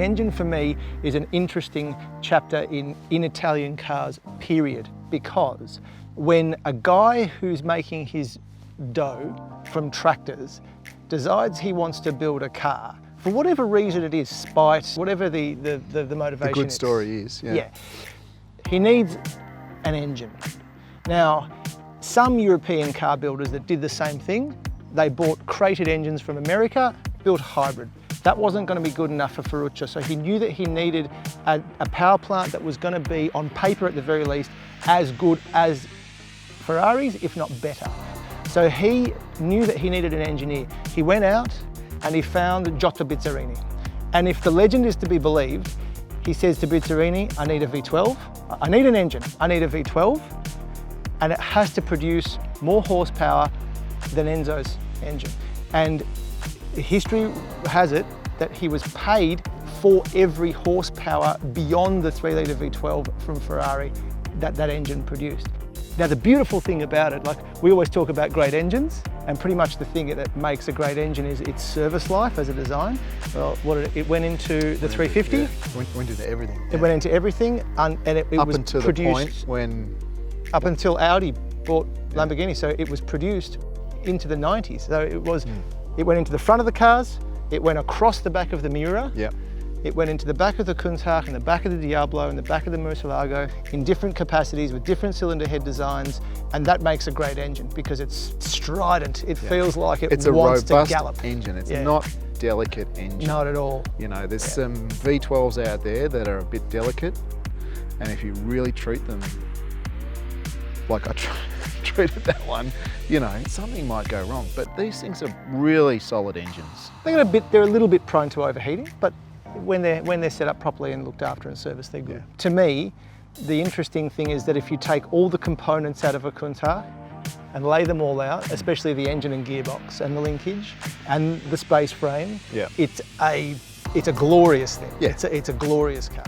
The engine for me is an interesting chapter in Italian cars, period, because when a guy who's making his dough from tractors decides he wants to build a car, for whatever reason it is, spite, whatever the motivation The good is. story is, yeah. He needs an engine. Now, some European car builders that did the same thing, they bought crated engines from America, built a hybrid. That wasn't going to be good enough for Ferruccio, so he knew that he needed a power plant that was going to be, on paper at the very least, as good as Ferraris, if not better. So he knew that he needed an engineer. He went out and he found Giotto Bizzarini. And if the legend is to be believed, he says to Bizzarini, I need a V12, I need an engine, I need a V12, and it has to produce more horsepower than Enzo's engine. And history has it that he was paid for every horsepower beyond the 3-litre V12 from Ferrari that engine produced. Now the beautiful thing about it, like we always talk about great engines, and pretty much the thing that makes a great engine is its service life as a design. Well, it went into the 350. Yeah. Went into everything. It went into everything, and it up was until produced the point when... Up until Audi bought Lamborghini, so it was produced into the 90s. So it was, it went into the front of the cars, it went across the back of the Miura, it went into the back of the Countach and the back of the Diablo and the back of the Murcielago in different capacities with different cylinder head designs, and that makes a great engine because it's strident. It feels like it wants to gallop. It's a robust engine. It's not delicate engine. Not at all. You know, there's some V12s out there that are a bit delicate, and if you really treat them like I treated that one, you know, something might go wrong. But these things are really solid engines. They're a little bit prone to overheating, but when they're set up properly and looked after and serviced, they're good. To me, the interesting thing is that if you take all the components out of a Countach and lay them all out, especially the engine and gearbox and the linkage and the space frame, it's a glorious thing. It's a glorious car.